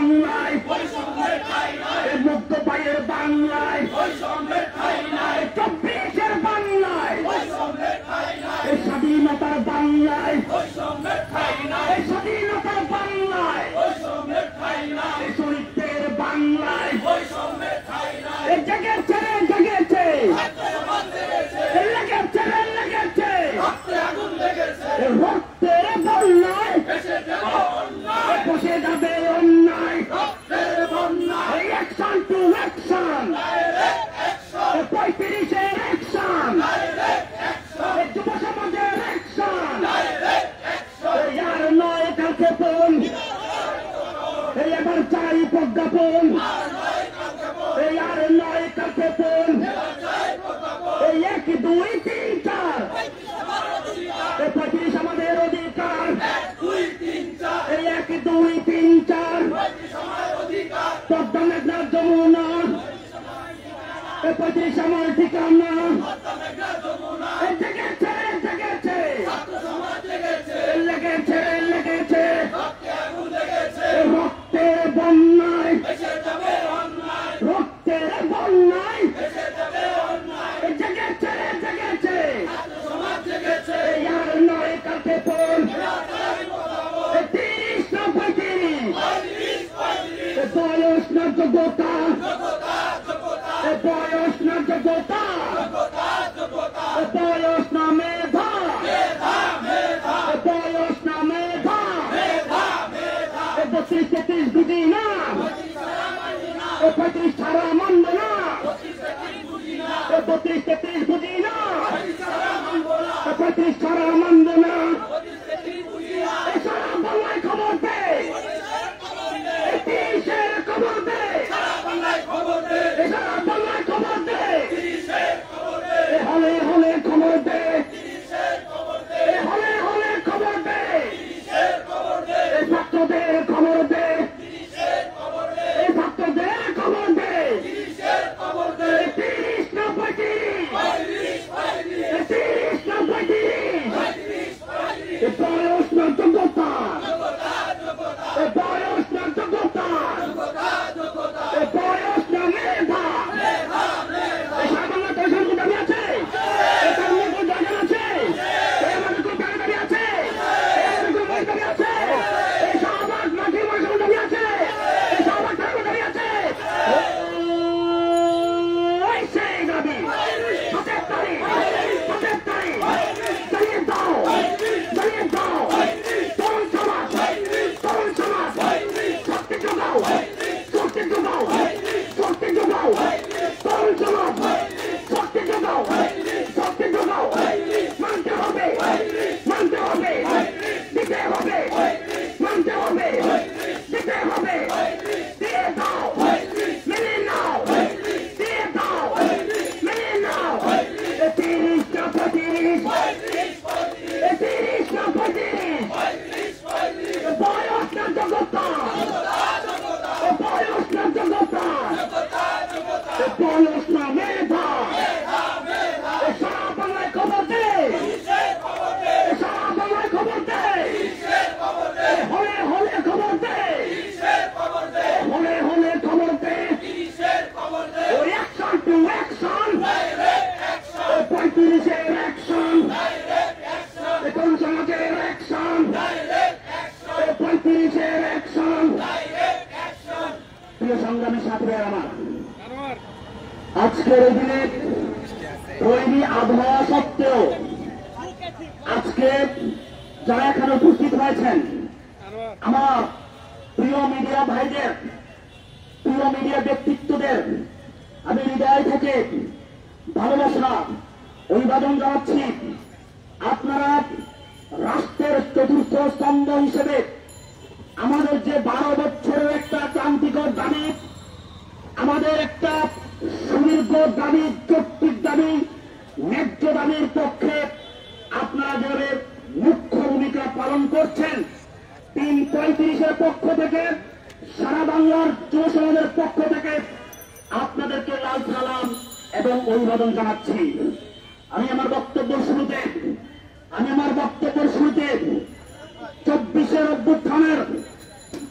বাংলায় মুক্ত পায়ের বাংলায় 24-এর বাংলায় স্বাধীনতার বাংলায় স্বাধীনতার বাংলায় শহীদদের বাংলায় জেগেছে জেগেছে লেগেছে লেগেছে রক্তের বন্যায় বসে যাবে অন্যায় অ্যাকশন টু অ্যাকশন 35-এর অ্যাকশন যুব সমাজের অ্যাকশন আর নয় কালকে পণ এবার চাই প্রজ্ঞাপন আর নয় কালকে পণ 1 2 3 4 35 আমাদের অধিকার 1 2 3 4 পদ্মা মেঘনা যমুনা 35 আমার ঠিকানা জেগেছে জেগেছে লেগেছে লেগেছে রক্তের বন্যায় রক্তের বন্যায় জেগেছে জেগেছে আর নয় কালকে পণ 30 না 35 বয়স না যোগ্যতা বয়স না যোগ্যতা বয়স না মেধা বয়স না মেধা 32-33 বুঝি না 35 ছাড়া মানব না 32-33 বুঝি না 35 ছাড়া মানব না সারা বাংলায় খবর দে 30-এর খবর দে সারা বাংলায় খবর দে হলে হলে খবর দে হলে হলে খবর দে ছাত্রদের খবর দে ছাত্রদের খবর দে 30 না 35 30 না 35 বয়স না যোগ্যতা বয়স না যোগ্যতা বয়স না মেধা সারা বাংলা দর্শন কোন দাবি আছে তার মধ্যে কোন জায়গা আছে আমাদের কোন দাবি আছে আমাদের কোন দাবি আছে এই শাহবাগ মাঝি মানুষের দাবি আছে এই শাহবাগ থানার দাবি আছে ওই সেই দাবি 75 চালিয়ে দাও তরুণ সমাজ শক্তি যোগাও তরুণ সমাজ শক্তি যোগাও মানতে হবে দিতে হবে মানতে হবে দিতে হবে দিয়ে দাও মেনে নাও দিয়ে দাও মেনে নাও 30 না 35 30 না 35 বয়স না যোগ্যতা বয়স না যোগ্যতা বয়স না মেধা সারা বাংলায় খবর দে সারা বাংলায় খবর দে হলে হলে খবর দে হলে হলে খবর দে অ্যাকশন টু অ্যাকশন 35-এর অ্যাকশন কোন সমাজের অ্যাকশন 35-এর অ্যাকশন প্রিয় সংগ্রামী সাথীরা আমার আজকের এই দিনে তৈরি আবহাওয়া সত্ত্বেও আজকে যারা এখানে উপস্থিত হয়েছেন আমার প্রিয় মিডিয়া ভাইদের প্রিয় মিডিয়া ব্যক্তিত্বদের আমি হৃদয় থেকে ভালোবাসা অভিবাদন জানাচ্ছি। আপনারা রাষ্ট্রের চতুর্থ স্তম্ভ হিসেবে আমাদের যে 12 বছরের একটা ক্রান্তিক দাবি, আমাদের একটা সুদীর্ঘ দাবি, যৌক্তিক দাবি, ন্যায্য দাবির পক্ষে আপনারা যেভাবে মুখ্য ভূমিকা পালন করছেন, 335-এর পক্ষ থেকে সারা বাংলার যুব সমাজের পক্ষ থেকে আপনাদেরকে লাল সালাম এবং অভিবাদন জানাচ্ছি। আমি আমার বক্তব্যের শুরুতে 24-এর অভ্যুত্থানের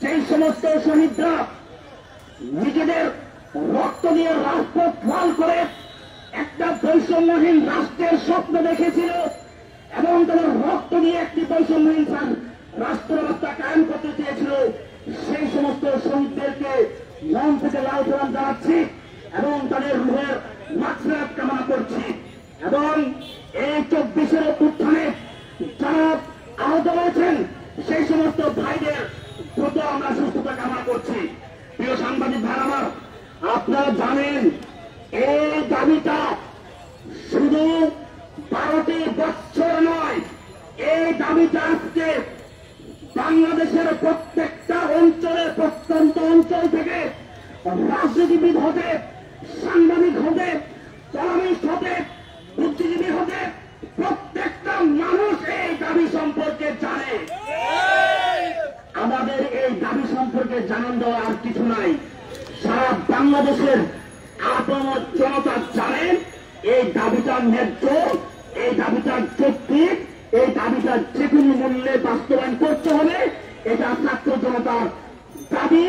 যেই সমস্ত শহীদরা নিজেদের রক্ত দিয়ে রাজপথ লাল করে একটা বৈষম্যহীন রাষ্ট্রের স্বপ্ন দেখেছিল এবং তাদের রক্ত দিয়ে একটি বৈষম্যহীন রাষ্ট্র ব্যবস্থা কায়েম করতে চেয়েছিল, সেই সমস্ত শহীদদেরকে মন থেকে লাল সালাম জানাচ্ছি এবং তাদের রুহের মাগফিরাত কামনা করছি। এবং এই 24-এর উত্থানে যারা আহত হয়েছেন সেই সমস্ত ভাইদের দ্রুত আমরা সুস্থতা কামনা করছি। প্রিয় সাংবাদিক ভাই আমার, আপনারা জানেন এই দাবিটা শুধু 12টি বছর নয়, এই দাবিটা আজকে বাংলাদেশের প্রত্যেকটা অঞ্চলে, প্রত্যন্ত অঞ্চল থেকে রাজনীতিবিদ হতে, সাংবাদিক হতে, কলামিস্ট হতে, বুদ্ধিজীবী হতে প্রত্যেকটা মানুষ এই দাবি সম্পর্কে জানে। আমাদের এই দাবি সম্পর্কে জানান দেওয়া আর কিছু নাই। সারা বাংলাদেশের আপামর জনতা জানেন এই দাবিটা ন্যায্য, এই দাবিটা যৌক্তিক, এই দাবিটা যে কোনো মূল্যে বাস্তবায়ন করতে হবে। এটা ছাত্র জনতার দাবি,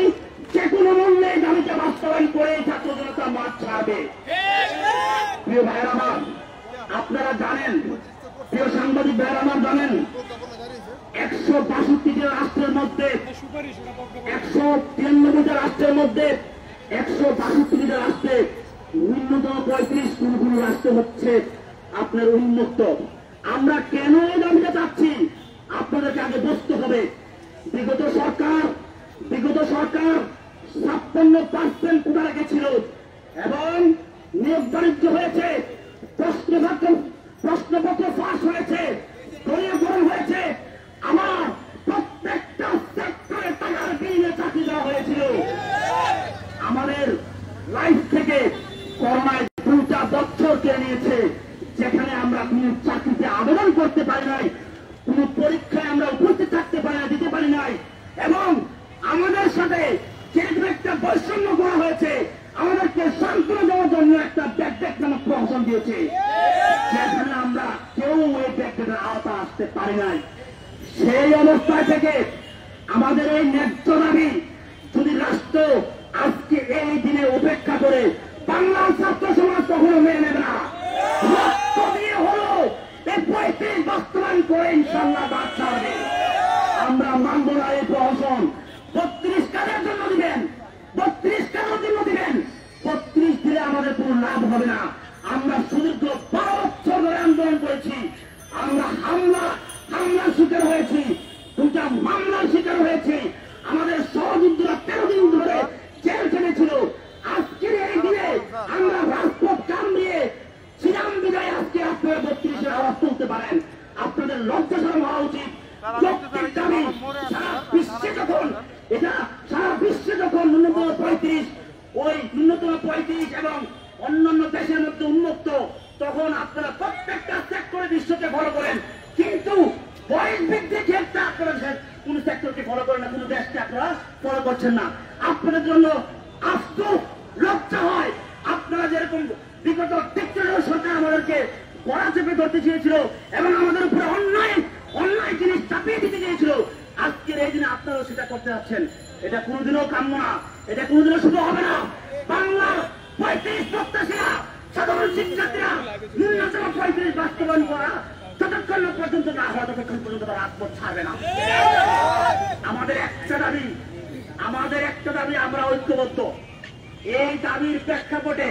যে কোনো মূল্যে এই দাবিটা বাস্তবায়ন করে ছাত্র জনতা মাঠ ছাড়বে। প্রিয় ভাইয়ের আমার, আপনারা জানেন, প্রিয় সাংবাদিক ভাইয়ের আমার জানেন, 162টি রাষ্ট্রের মধ্যে, 193টা রাষ্ট্রের মধ্যে 162টা রাষ্ট্রে ন্যূনতম 35, কোন কোন রাষ্ট্র হচ্ছে আপনার উন্মুক্ত। আমরা কেন এই দাবিটা চাচ্ছি আপনাদেরকে আগে বুঝতে হবে। বিগত সরকার 56% কোটা রেখেছিল এবং নিয়োগ বাণিজ্য হয়েছে, প্রশ্নপত্র ফাঁস হয়েছে, দলীয়করণ হয়েছে, আমার প্রত্যেকটা সেক্টরে টাকার বিনিময়ে চাকরি দেওয়া হয়েছিল। আমাদের লাইফ থেকে করোনায় 2টা বছর কেড়ে নিয়েছে, যেখানে আমরা কোন চাকরিতে আবেদন করতে পারি নাই, কোন পরীক্ষায় আমরা উপস্থিত থাকতে পারি না, দিতে পারি নাই। এবং আমাদের সাথে যে একটা বৈষম্য করা হয়েছে, আমাদেরকে সান্ত্বনা দেওয়ার জন্য একটা ব্যাকডেক নামক প্রহসন দিয়েছে, যেখানে আমরা কেউ ওই ব্যাকডেকের আওতা আসতে পারি নাই। সেই অবস্থায় থেকে আমাদের এই ন্যায্য দাবি যদি রাষ্ট্র আজকে এই দিনে উপেক্ষা করে, বাংলার ছাত্র সমাজ কখনো মেনে নেবে না। রক্ত দিয়ে হলো এই 35 বাস্তবায়ন করে ইনশাল্লাহ বাদ ছাড়বে। আমরা মানব না এই প্রহসন। 32 কাজের জন্য দিবেন, 32 কাজের জন্য দিবেন, 32 দিলে আমাদের কোনো লাভ হবে না। আমরা সুদীর্ঘ 12 বছর ধরে আন্দোলন করেছি, আমরা হামলার শিকার হয়েছি, 2টা মামলার শিকার হয়েছি, আমাদের সহযোদ্ধারা 13 দিন ধরে জেল খেটেছিল। আজকের এই দিনে আমরা রাজপথ কামড়িয়ে শ্রীরাম বিজয় আজকে আপনারা 32-এর আওয়াজ তুলতে পারেন। আপনাদের লজ্জা শরম হওয়া উচিত। সারা বিশ্বে যখন ন্যূনতম 35, ওই ন্যূনতম 35 এবং অন্যান্য দেশের মধ্যে উন্মুক্ত, তখন আপনারা প্রত্যেকটা সেক্টরে বিশ্বকে ফলো করেন, কিন্তু বয়স ভিত্তিক ক্ষেত্রে আপনারা কোন সেক্টরকে ফলো করেন না, কোন দেশকে আপনারা ফলো করছেন না। আপনাদের জন্য আস্ত লজ্জা হয়। আপনারা যেরকম বিগত 43 সরকার আমাদেরকে গড়া চেপে ধরতে চেয়েছিল এবং আমাদের উপরে অন্যায় জিনিস চাপিয়ে দিতে চেয়েছিল, আজকের এই দিনে আপনারাও সেটা করতে যাচ্ছেন। এটা কোনোদিনও কাম্য না, এটা কোনোদিনও শুধু হবে না। বাংলার 35 প্রত্যাশীরা, সাধারণ শিক্ষার্থীরা ন্যূনতম 35 বাস্তবায়ন করা যতক্ষণ পর্যন্ত না হয়, ততক্ষণ পর্যন্ত তারা রাজপথ ছাড়বে না। আমাদের একটা দাবি, আমরা ঐক্যবদ্ধ। এই দাবির প্রেক্ষাপটে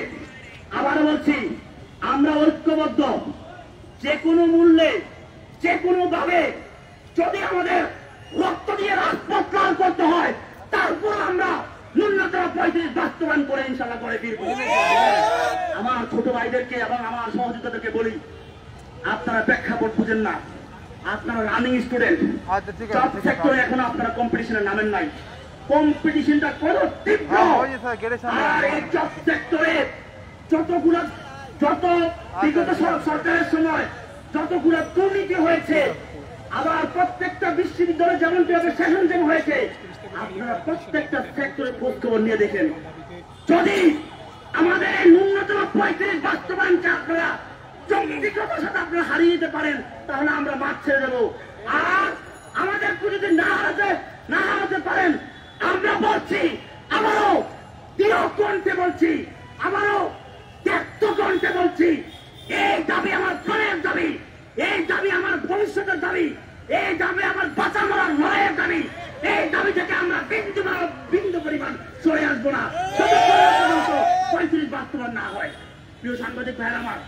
আবার বলছি, আমরা ঐক্যবদ্ধ। যে কোনো মূল্যে, যে কোনো ভাবে যদি আমাদের রক্ত দিয়ে রাজপথ লাল করতে হয়, তারপর আমরা ন্যূনতম 35 বাস্তবায়ন করে ইনশাল্লাহ করে ফিরব। আমার ছোট ভাইদেরকে এবং আমার সহযোগিতাদেরকে বলি, আপনারা প্রেক্ষাপট বুঝেন না, আপনারা রানিং স্টুডেন্ট, সব সেক্টরে এখন আপনারা কম্পিটিশনে নামেন নাই। কম্পিটিশনটা কত তীব্র, আর এই সব সেক্টরে যত বিগত সরকারের সময় যতগুলো দুর্নীতি হয়েছে, আবার প্রত্যেকটা বিশ্ববিদ্যালয়ে যেমন সেশন যেমন হয়েছে, আপনারা প্রত্যেকটা সেক্টরে খোঁজ খবর নিয়ে দেখেন। যদি আমাদের ন্যূনতম 35 বাস্তবায়নকে আপনারা যৌক্তিকতার সাথে আপনারা হারিয়ে দিতে পারেন, তাহলে আমরা মাঠ ছেড়ে দেবো। আর আমাদের যদি না হারাতে পারেন, আমরা বলছি, আবারও দৃঢ় কণ্ঠে বলছি, আবারও ত্যক্ত কণ্ঠে বলছি, এই দাবি আমার প্রাণের দাবি, এই দাবি আমার ভবিষ্যতের দাবি, এই দাবি আমার বাঁচা মরার লড়াইয়ের দাবি। এই দাবি থেকে আমরা বিন্দু পরিমাণ সরে আসবো না, 35 বাস্তবায়ন না হয়। প্রিয় সাংবাদিক ভাইয়ের আমার,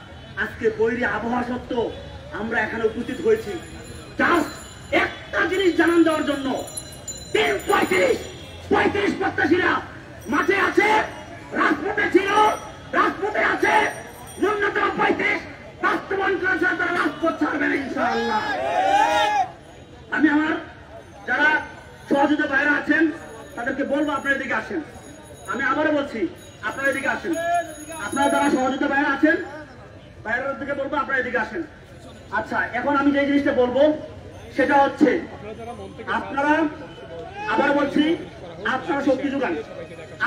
আজকে বৈরী আবহাওয়া সত্ত্বেও আমরা এখানে উপস্থিত হয়েছি জাস্ট একটা জিনিস জানান দেওয়ার জন্য। 35 প্রত্যাশীরা মাঠে আছে, রাজপথে ছিল, রাজপথে আছে, ন্যূনতম 35 বাস্তবায়ন করা ছাড়া তারা রাজপথ ছাড়বেন ইনশাআল্লাহ। আমি আমার যারা সহযোগিতা বাইরে আছেন তাদেরকে বলবো আপনার এদিকে আসেন। আমি আবারও বলছি আপনার এদিকে আসেন। আপনারা যারা সহযোগিতা বাইরে আছেন বাইরের দিকে বলবো আপনার এদিকে আসেন। আচ্ছা, এখন আমি যে জিনিসটা বলবো সেটা হচ্ছে আপনারা, আবার বলছি, আপনারা শক্তি যোগান,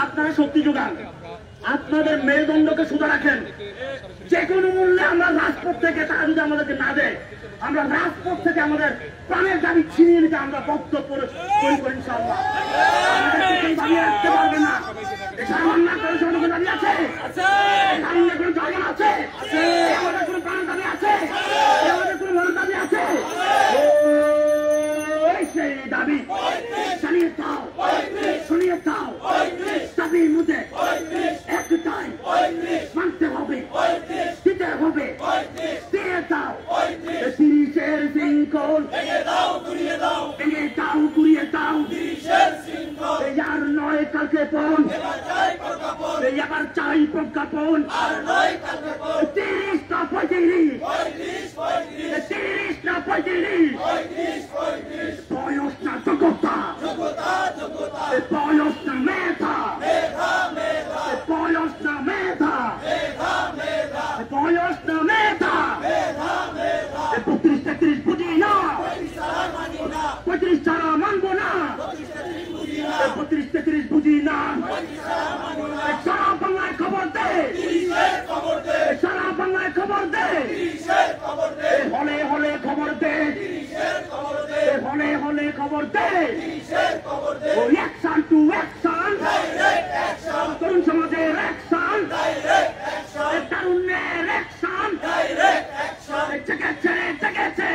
আপনারা শক্তি যোগান, আপনাদের মেরুদণ্ডকে সোজা রাখেন। যে কোনো মূল্যে আমরা রাজপথ থেকে তারা যদি আমাদেরকে না দেয়, আমরা রাজপথ থেকে আমাদের প্রাণের দাবি ছিনিয়ে নিতে আমরা বক্তব্য করি ইনশাআল্লাহ। দাবি রাখতে পারবেন না। আমাদের কোনো দাবি আছে, আমাদের কোনো জায়গা আছে, আমাদের কোনো প্রাণের দাবি আছে, আমাদের কোনো মনের দাবি আছে। সেই দাবি শুনিয়ে দাও, শুনিয়ে দাও। দাবির মধ্যে একটাই, মানতে হবে, দিতে হবে, দিয়ে দাও। 30-এর শৃঙ্খল ভেঙে দাও, গুড়িয়ে দাও, আর নয় কালকে পণ, এবার চাই প্রজ্ঞাপন। 30 না 35, 30 না 35, বয়স না যোগ্যতা, বয়স না মেধা, বয়স না মেধা, বয়স না মেধা। 32-33 বুঝি না, 35 ছাড়া মানবো না, 32-33 বুঝি না। সারা বাংলায় খবর দে, সারা বাংলায় খবর দে, হলে হলে খবর দে, হলে হলে খবর দে। অ্যাকশন টু অ্যাকশন, তরুণ সমাজের অ্যাকশন, তারুণ্যের অ্যাকশন, জেগেছে জেগেছে,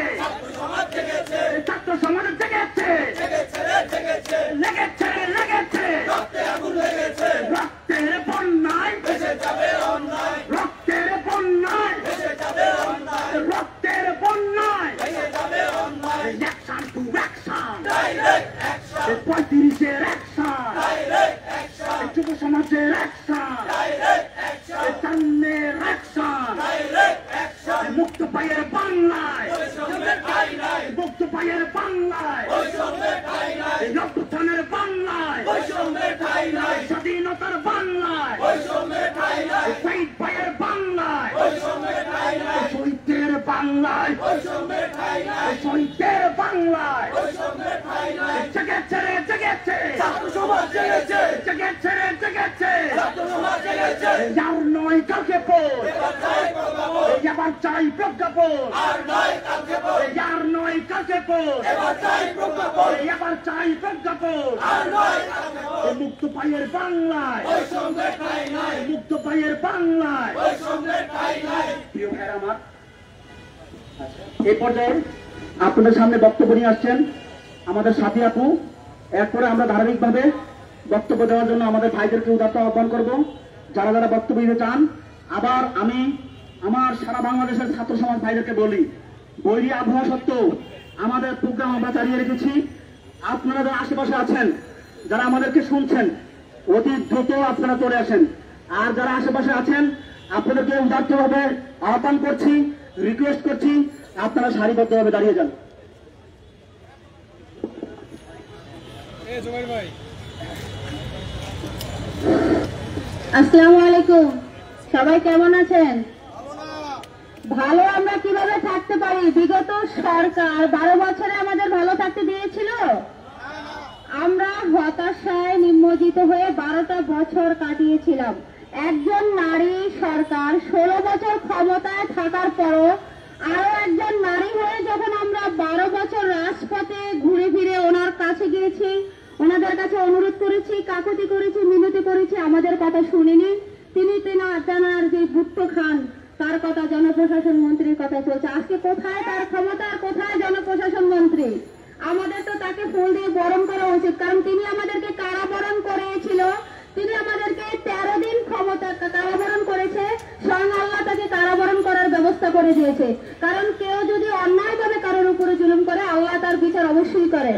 ছাত্র সমাজ জেগেছে, লেগেছে লেগেছে, রক্তের বন্যায়, রক্তের বন্যায়, রক্তের বন্যায়, অ্যাকশন টু অ্যাকশন, 35-এর অ্যাকশন, যুব সমাজের অ্যাকশন, তারুণ্যের অ্যাকশন, মুক্ত পায়ের বাংলায়, মুক্ত পায়ের বাংলায়, রক্তদানের বাংলায়, স্বাধীনতার বাংলায়, শহীদ ভাইয়ের বাংলায়, শহীদের বাংলায়, শহীদের বাংলায়, জেগেছে রে জেগেছে, জেগেছে রে জেগেছে, আর নয় কালকে পর, এবার চাই প্রজ্ঞাপন, আর নয় কালকে পর, এবার চাই প্রজ্ঞাপন। মুক্ত পায়ের বাংলায়, মুক্ত পায়ের বাংলায়। প্রিয় ভাইয়েরা আমার, এই পর্যায়ে আপনাদের সামনে বক্তব্য নিয়ে আসছেন আমাদের সাথী আপু। এরপরে আমরা ধারাবাহিকভাবে বক্তব্য দেওয়ার জন্য আমাদের ভাইদেরকে উদাত্ত আহ্বান করব, যারা যারা বক্তব্য দিতে চান। আবার আমি আমার সারা বাংলাদেশের ছাত্র সমাজ ভাইদেরকে বলি, বৈরী আবহাওয়া সত্ত্বেও আমাদের প্রোগ্রাম আমরা চালিয়ে রেখেছি। আপনারা যারা আশেপাশে আছেন, যারা আমাদেরকে শুনছেন, অতি দ্রুত আপনারা চলে আসেন। আর যারা আশেপাশে আছেন, আপনাদেরকে উদাত্তভাবে আহ্বান করছি, রিকোয়েস্ট করছি, আপনারা সারিবদ্ধভাবে দাঁড়িয়ে যান। আসসালামু আলাইকুম, সবাই কেমন আছেন? ভালো আমরা কিভাবে থাকতে পারি? বিগত সরকার 12 বছরে আমাদের ভালো থাকতে দিয়েছিল? আমরা হতাশায় নিমজ্জিত হয়ে 12টা বছর কাটিয়েছিলাম। একজন নারী সরকার 16 বছর ক্ষমতায় থাকার পরও আরো একজন নারী হয়ে যখন আমরা 12 বছর রাজপথে ঘুরে ফিরে ওনার কাছে গিয়েছি, ওনাদের কাছে অনুরোধ করেছি, কাকুতি করেছি, মিনতি করেছি, আমাদের কথা শুনিনি। তিনি তেনার যে ভুট্টো খান তার কথা, জনপ্রশাসন মন্ত্রীর কথা চলছে। আজকে কোথায় তার ক্ষমতা, কোথায় জনপ্রশাসন মন্ত্রী? আমাদের তো তাকে ফুল দিয়ে বরণ করা উচিত, কারণ তিনি আমাদেরকে কারাবরণ করেছিল। তিনি আমাদেরকে 13 দিন ক্ষমতা কারাবরণ করেছে। স্বয়ং আল্লাহ তাকে কারাবরণ করার ব্যবস্থা করে দিয়েছে, কারণ কেউ যদি অন্যায়ভাবে কারোর উপরে জুলুম করে আল্লাহ তার বিচার অবশ্যই করে।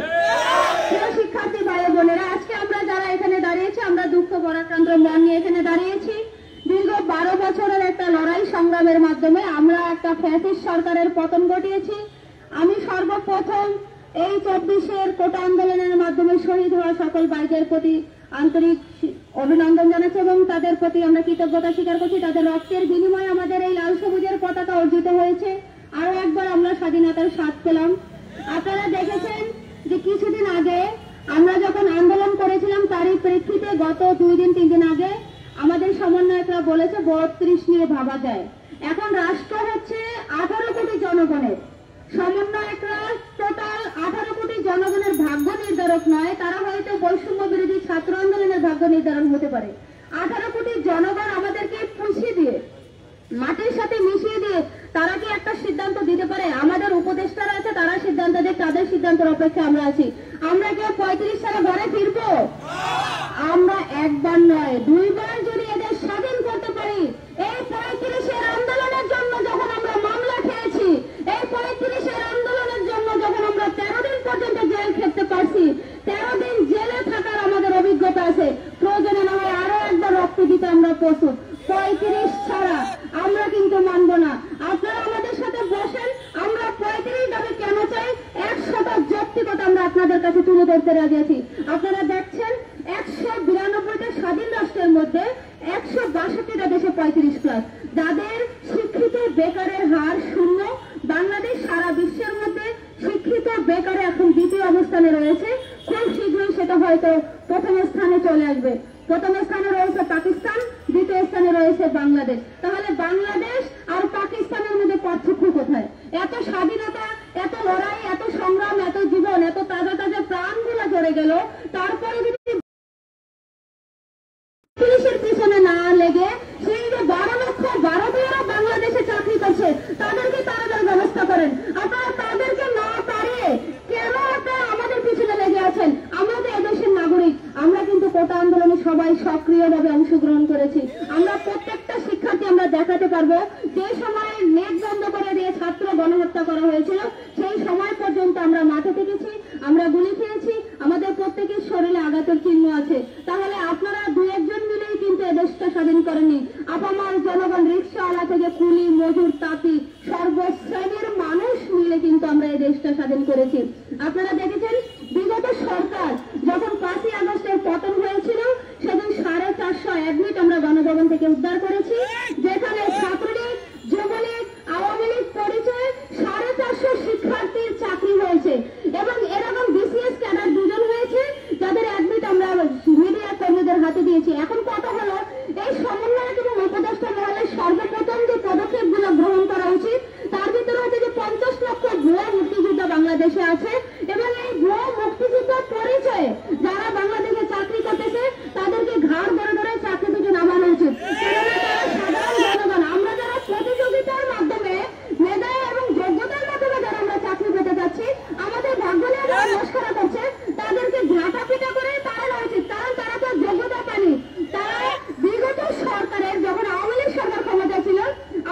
প্রিয় শিক্ষার্থী ভাই বোনেরা, আজকে আমরা যারা এখানে দাঁড়িয়েছি, আমরা দুঃখ পরাক্রান্ত মন নিয়ে এখানে দাঁড়িয়েছি। দীর্ঘ 12 বছরের একটা লড়াই সংগ্রামের মাধ্যমে আমরা একটা ফ্যাসিস্ট সরকারের পতন ঘটিয়েছি। আমি সর্বপ্রথম এই 24-এর কোটা আন্দোলনের মাধ্যমে শহীদ হওয়া সকল ভাইদের প্রতি আন্তরিক অভিনন্দন জানাচ্ছি এবং তাদের প্রতি আমরা কৃতজ্ঞতা স্বীকার করছি। তাদের রক্তের বিনিময়ে আমাদের এই লাল সবুজের পতাকা অর্জিত হয়েছে। আরো একবার আমরা স্বাধীনতার স্বাদ পেলাম। আপনারা দেখেছেন যে কিছুদিন আগে আমরা যখন আন্দোলন করেছিলাম তারই প্রেক্ষিতে গত 2 দিন 3 দিন আগে আমাদের সমন্বয়করা বলেছে 32 নিয়ে ভাবা যায়। এখন রাষ্ট্র হচ্ছে 18 কোটি জনগণের। সমন্বয়করা টোটাল 18 কোটি জনগণের ভাগ্য নির্ধারক নয়, তারা হয়তো বৈষম্য বিরোধী ছাত্র আন্দোলনের ভাগ্য নির্ধারণ হতে পারে। 18 কোটি জনগণ আমাদেরকে পুষিয়ে দিয়ে, মাটির সাথে মিশিয়ে দিয়ে তারা কি একটা সিদ্ধান্ত দিতে পারে? আমাদের উপদেষ্টারা আছে, তারা সিদ্ধান্ত দেয়, তাদের সিদ্ধান্তের অপেক্ষা আমরা আছি। আমরা কেউ 35 সালে ঘরে ফিরবো? আমরা একবার নয় 2 বার যদি এদের স্বাধীন করতে পারি। এই 35-এর আন্দোলনের জন্য যখন আমরা মামলা খেয়েছি, এই 35-এর আন্দোলনের জন্য যখন আমরা 13 দিন পর্যন্ত জেল খেতে পারছি, 13 দিন জেলে থাকার আমাদের অভিজ্ঞতা আছে। প্রয়োজনে না হয় আরো একবার রক্ত দিতে আমরা প্রস্তুত। 35 ছাড়া আমরা কিন্তু মানব না। আপনারা আমাদের সাথে বসেন, আমরা 35 দাবি কেন চাই 100টা যৌক্তিকতা আমরা আপনাদের কাছে তুলে ধরতে রাজি আছি। আপনারা দেখছেন 192টা স্বাধীন রাষ্ট্রের মধ্যে 162টা দেশে 35+। যাদের শিক্ষিত বেকারের হার 0, বাংলাদেশ সারা বিশ্বের মধ্যে শিক্ষিত বেকারে এখন 2য় অবস্থানে রয়েছে। খুব শীঘ্রই সেটা হয়তো 1ম স্থানে চলে আসবে। 1ম স্থানে রয়েছে পাকিস্তান, 2য় স্থানে রয়েছে বাংলাদেশ। তাহলে বাংলাদেশ আর পাকিস্তানের মধ্যে পার্থক্য কোথায়? এত স্বাধীনতা, এত লড়াই, এত সংগ্রাম, এত জীবন, এত তাজা তাজা প্রাণগুলো ঝরে গেল, তারপরে যদি পুলিশের পিছনে না লেগে সেই যে 12 লক্ষ ভারতীয়রা বাংলাদেশে চাকরি করছে তাদেরকে তাড়ানোর ব্যবস্থা করেন। আপনারা তাদেরকে না পারিয়ে কেন আপনারা আমাদের পিছনে লেগে আছেন? আমরা তো এদেশের নাগরিক। আমরা কিন্তু কোটা আন্দোলনে সবাই সক্রিয়ভাবে অংশগ্রহণ করেছি। আমরা প্রত্যেকটা শিক্ষার্থী আমরা দেখাতে পারবো যে সময় নেট বন্ধ করে দিয়ে ছাত্র গণহত্যা করা হয়েছিল সেই সময় পর্যন্ত আমরা মাঠে থেকেছি, আমরা গুলি খেয়েছি, আমাদের প্রত্যেকের শরীরে আঘাতের চিহ্ন আছে। তাহলে আপনারা 2-1 জন মিলেই কিন্তু এদেশটা স্বাধীন করেননি। আপামার জনগণ, রিক্সাওয়ালা থেকে কুলি, মজুর, তাঁতি, সর্বশ্রেণীর মানুষ মিলে কিন্তু আমরা এই দেশটা স্বাধীন করেছি। আপনারা দেখেছেন বিগত সরকার যখন 5ই আগস্টের পতন হয়েছিল সেদিন 450 অ্যাডমিট আমরা গণভবন থেকে উদ্ধার করেছি, যেখানে ছাত্রলীগ, যুবলীগ, আওয়ামী লীগ পরিচয়ে 450 শিক্ষার্থীর চাকরি হয়েছে এবং এরকম বিসিএস ক্যাডার 2 জন হয়েছে যাদের অ্যাডমিট আমরা মিডিয়া কর্মীদের হাতে দিয়েছি। এখন কথা হলো এই সমন্বয়ক এবং উপদেষ্টা মহলের সর্বপ্রথম যে পদক্ষেপগুলো গ্রহণ করা উচিত তার ভিতরে হচ্ছে যে 50 লক্ষ ভুয়া মুক্তিযোদ্ধা বাংলাদেশে আছে এবং এই ভুয়া মুক্তিযোদ্ধার পরিচয়ে যারা বাংলাদেশে চাকরি করতেছে তাদেরকে ঘাড় ধরে ধরে চাকরি থেকে নামানো উচিত। কেননা তারা সাধারণ জনগণ। আমরা যারা প্রতিযোগিতার মাধ্যমে, মেধা এবং যোগ্যতার মাধ্যমে যারা আমরা চাকরি পেতে যাচ্ছি, আমাদের ভাগ্য নিয়ে যারা মস্করা করছে তাদেরকে ঝাঁটা পিটা করে তাড়ানো উচিত, কারণ তারা তো যোগ্যতা পায়নি। তারা বিগত সরকারের যখন আওয়ামী লীগ সরকার ক্ষমতা ছিল,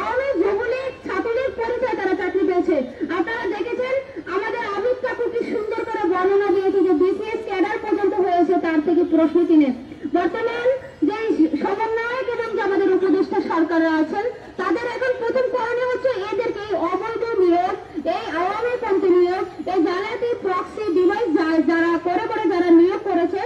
আওয়ামী যুবলীগ, ছাত্রলীগ পরিচয়ে তারা চাকরি পেয়েছে। আপনারা দেখেছেন আমাদের আবিদ কাকু কি সুন্দর করে বর্ণনা দিয়েছে যে বিসিএস ক্যাডার পর্যন্ত হয়েছে তার থেকে প্রশ্ন চিনে। বর্তমান যে সমন্বয়ক এবং যে আমাদের উপদেষ্টা সরকাররা আছেন তাদের এখন প্রথম করণীয় হচ্ছে এদেরকে এই অবৈধ নিয়োগ, এই আওয়ামী পন্থী নিয়োগ, এই জালিয়াতি প্রক্সি ডিভাইস যারা করে যারা নিয়োগ করেছে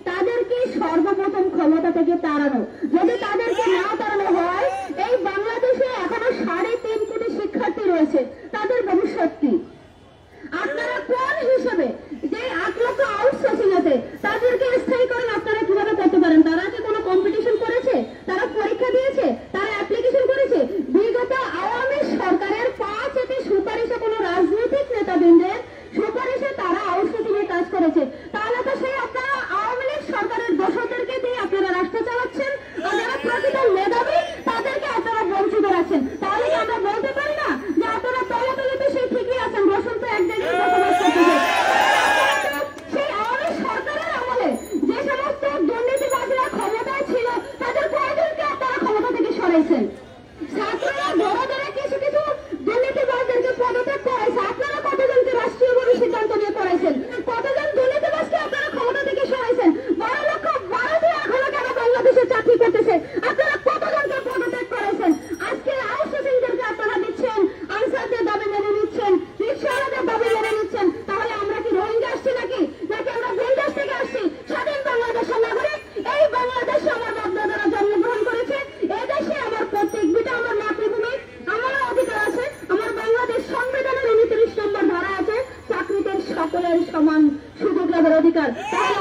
তাদেরকে সর্বপ্রথম ক্ষমতা থেকে তাড়ানো। যদি তাদেরকে না তাড়ানো হয়, এই বাংলাদেশে এখনো 3.5 কোটি শিক্ষার্থী রয়েছে, তাদের ভবিষ্যৎ কি? আপনারা কোন হিসেবে যে 8 লক্ষ আউটসোর্সিং আছে তাদেরকে স্থায়ী করেন আপনারা কিভাবে করতে পারেন? তারা কি কোনো কম্পিটিশন করেছে? তারা পরীক্ষা দিয়েছে? তারা অ্যাপ্লিকেশন করেছে? বিগত আওয়ামী সরকারের 5টি সুপারিশে কোনো রাজনৈতিক নেতাবৃন্দের সুপারিশে তারা আউটসোর্সিং এর কাজ করেছে। তাহলে তো সেই আপনারা আপনারা কতজনকে পদত্যাগ করেছেন? আজকে আউটসোর্সিংদেরকে আপনারা দিচ্ছেন, আনসারদের দাবি মেনে নিচ্ছেন, রিকশাওয়ালাদের দাবি মেনে নিচ্ছেন। তাহলে আমরা কি রোহিঙ্গা আসছি নাকি আমরা বেঙ্গল থেকে আসছি? স্বাধীন বাংলাদেশের নাগরিক। এই বাংলাদেশে আমার বাপ-দাদারা জন্মগ্রহণ করেছে। এই দেশে আমার প্রত্যেক বিটা আমার মাতৃভূমি, আমারও অধিকার আছে। আমার বাংলাদেশ সংবিধানের 29 নম্বর ধারা আছে, চাকরিতে সকলের সমান সুযোগ লাভের অধিকার। তাহলে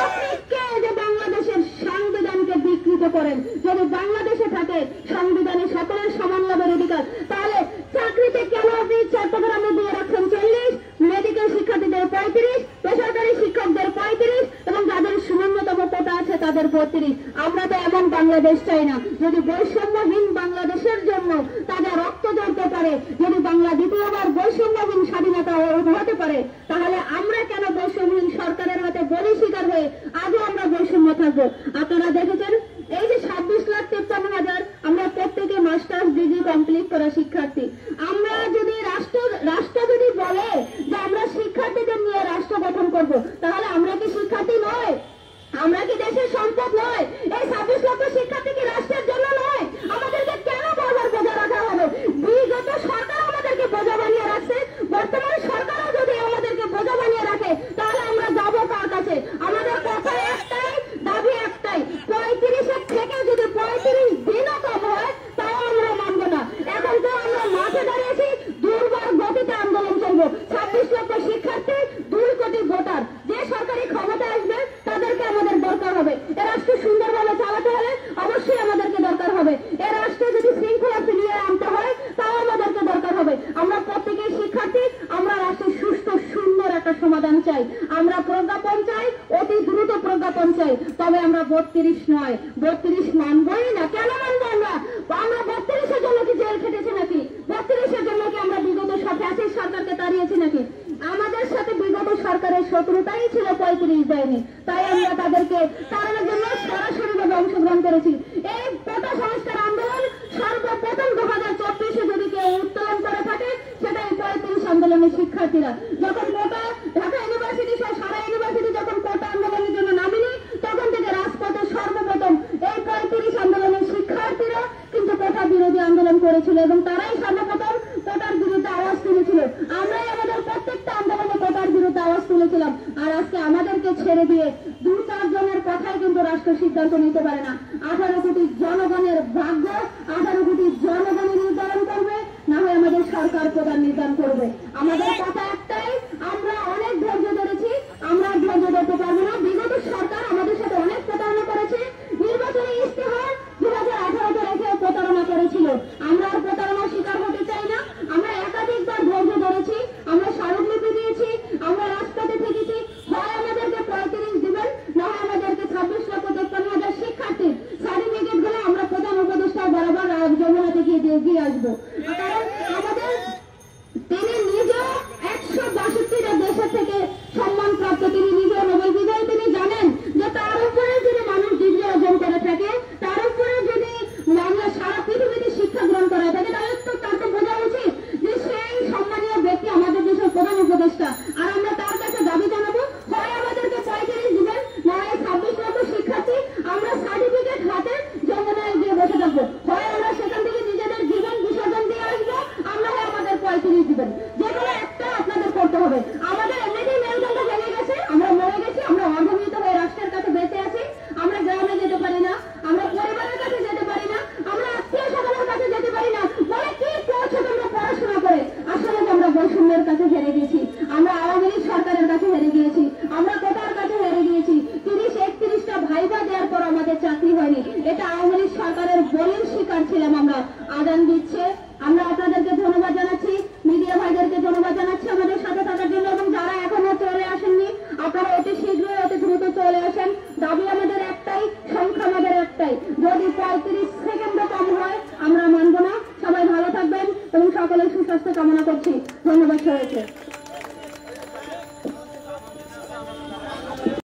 আপনি কে যে বাংলাদেশের সংবিধানকে বিকৃত করেন? যদি বাংলাদেশে থাকে সংবিধানে সকলের সমান লাভের অধিকার, তাহলে চাকরিতে কেন আপনি চট্টগ্রামে দিয়ে রাখছেন 40, মেডিকেল শিক্ষার্থীদের 35, বেসরকারি শিক্ষকদের 35 এবং যাদের ন্যূনতম কোটা আছে তাদের 32। আমরা তো এমন বাংলাদেশ চাই না। যদি বৈষম্যহীন বাংলাদেশের জন্য তাদের রক্ত ঝরতে পারে, যদি বাংলা দ্বিতীয়বার বৈষম্যহীন স্বাধীনতা হতে পারে, তাহলে আমরা কেন বৈষম্যহীন সরকারের হাতে বলি শিকার হয়ে আজও আমরা বৈষম্য থাকবো? আপনারা দেখেছেন এই যে 26,53,000 আমরা প্রত্যেকে মাস্টার্স ডিগ্রি কমপ্লিট করা শিক্ষার্থী। আমরা যদি রাষ্ট্র যদি বলে যে আমরা শিক্ষার্থীদের নিয়ে রাষ্ট্র গঠন করব, তাহলে আমরা কি শিক্ষার্থী নয়? আমরা কি দেশের সম্পদ নয়? এই 26 লক্ষ শিক্ষার্থী কি রাষ্ট্রের জন্য নয়? আমাদেরকে কেন বারবার বোঝা রাখা হবে? বিগত সরকার আমাদেরকে বোঝা বানিয়ে রাখছে, বর্তমান সরকারও যদি আমাদেরকে বোঝা বানিয়ে রাখে, তাহলে আমরা যাবো কার কাছে? আমাদের কথা একটাই, দাবি একটাই, 35-এর থেকে যদি 35 দিনও কম হয় তাও আমরা মানব না। এখন তো আমরা মাঠে দাঁড়িয়েছি, দুর্বার গতিতে আন্দোলন চলবো। 26 লক্ষ শিক্ষার্থী, 2 কোটি ভোটার, যে সরকারি ক্ষমতা আসবে তাদেরকে আমাদের দরকার হবে। এ রাষ্ট্র সুন্দরভাবে চালাতে হলে অবশ্যই আমাদেরকে দরকার হবে। এ রাষ্ট্রে যদি শৃঙ্খলা ফিরিয়ে আনতে হয় তাও আমাদেরকে দরকার হবে। আমরা প্রত্যেকেই শিক্ষার্থী, আমরা রাষ্ট্রের সুস্থ সুন্দর একটা সমাধান চাই। আমরা প্রজ্ঞাপন চাই, অতি দ্রুত প্রজ্ঞাপন চাই। তবে আমরা 32 নয়, 32 মানবই না। কেন মানবো আমরা? 32-এর জন্য কি জেল খেটেছি নাকি? 32-এর জন্য কি আমরা বিগত ফ্যাসিস্ট সরকারকে তাড়িয়েছি নাকি? আমাদের সাথে বিগত সরকারের শত্রুতাই ছিল 35 দেয়নি, তাই আমরা তাদেরকে তাড়ানোর জন্য সরাসরিভাবে অংশগ্রহণ করেছি। এই কোটা সংস্কার আন্দোলন সর্বপ্রথম 2024-এ যদি কেউ উত্তোলন করে থাকে সেটা এই 35 আন্দোলনের শিক্ষার্থীরা। যখন কোটা ঢাকা ইউনিভার্সিটি সহ সারা ইউনিভার্সিটি যখন কোটা আন্দোলনের জন্য নামেনি, তখন থেকে রাজপথে সর্বপ্রথম এই 35 আন্দোলনের শিক্ষার্থীরা কিন্তু কোটা বিরোধী আন্দোলন করেছিল এবং তারাই সর্বপ্রথম কোটার বিরুদ্ধে আওয়াজ তুলেছিল। আমরাই আমাদের প্রত্যেকটা আন্দোলনে কোটার বিরুদ্ধে আওয়াজ তুলেছিলাম। আর আজকে আমাদেরকে ছেড়ে দিয়ে 2-4 জনের কথাই কিন্তু রাষ্ট্র সিদ্ধান্ত নিতে পারে না। 18 কোটি জনগণের ভাগ্য 18 কোটি জনগণই নির্ধারণ করবে, না হয় আমাদের সরকার প্রধান নির্ধারণ করবে। আমাদের কথা একটাই, আমরা অনেক ধৈর্য ধরেছি, আমরা ধৈর্য ধরতে পারবো না। বিগত সরকার আমাদের সাথে অনেক প্রতারণা করেছে। নির্বাচনী ইস্তেহার 2018-তে রেখে প্রতারণা করেছিল। আমরা আর প্রতারণার শিকার হতে চাই না। আমরা একাধিকবার ধৈর্য ধরেছি, আমরা স্মারকলিপি দিয়েছি, আমরা রাজপথে থেকেছি। হয় আমাদেরকে 35 দিবেন, না হয় আমাদেরকে 26,53,000 শিক্ষার্থীর সার্টিফিকেট গুলো আমরা প্রধান উপদেষ্টার বরাবর যমুনাতে গিয়ে দিয়ে আসবো। কারণ আমাদের তিনি নিজেও 162টা দেশের থেকে সম্মানপ্রাপ্ত, তিনি নিজেও নোবেল বিজয়ী। তিনি জানেন যে তার উপরে যদি মানুষ ডিগ্রি অর্জন করে থাকে, তার উপরে যদি সারা পৃথিবীতে শিক্ষা গ্রহণ করা থাকে, তাহলে তো তার তো বোঝা উচিত যে সেই সম্মানীয় ব্যক্তি আমাদের দেশের প্রধান উপদেষ্টা। আর আমরা তার কাছে দাবি জানাবো, হয় আমাদেরকে 35 দিবেন, না হয় 26 লক্ষ শিক্ষার্থী আমরা সার্টিফিকেট হাতে যমুনায় গিয়ে বসে থাকবো। হয় আমরা সেখান থেকে নিজেদের জীবন বিসর্জন দিয়ে আসবো, আমরা হয় আমাদের 35 দিবেন। যে কোনো একটা আপনাদের করতে হবে। আমাদের এমনিতেই মেরুদণ্ড ভেঙে গেছে, আমরা মরে গেছি, আমরা অর্ধমৃত হয়ে রাষ্ট্রের কাছে বেঁচে আছি। আমরা গ্রামে যেতে পারি না, আমরা পরিবারের কাছে যেতে পারি না, আমরা আত্মীয় স্বজনের কাছে যেতে পারি না। বলে কি করছো তোমরা পড়াশোনা করে? আসলে যে আমরা বৈষম্যের কাছে হেরে গেছি, আমরা আওয়ামী লীগ সরকারের কাছে হেরে গিয়েছি, আমরা কোটার কাছে হেরে গিয়েছি। 30-31টা ভাইবা দেওয়ার পর আমাদের চাকরি হয়নি। এটা আওয়ামী লীগ সরকারের বলির শিকার ছিলাম আমরা। আদান দিচ্ছে, আমরা আপনাদেরকে ধন্যবাদ জানাচ্ছি, মিডিয়া ভাইদেরকে ধন্যবাদ জানাচ্ছি আমাদের সাথে থাকার জন্য। এবং যারা এখনো চলে আসেননি, আপনারা অতি শীঘ্রই অতি দ্রুত চলে আসেন। দাবি আমাদের একটাই, সংখ্যা আমাদের একটাই। যদি 35 সেকেন্ডও কম হয় আমরা মানব না। সবাই ভালো থাকবেন এবং সকলের সুস্বাস্থ্য কামনা করছি। ধন্যবাদ সবাইকে।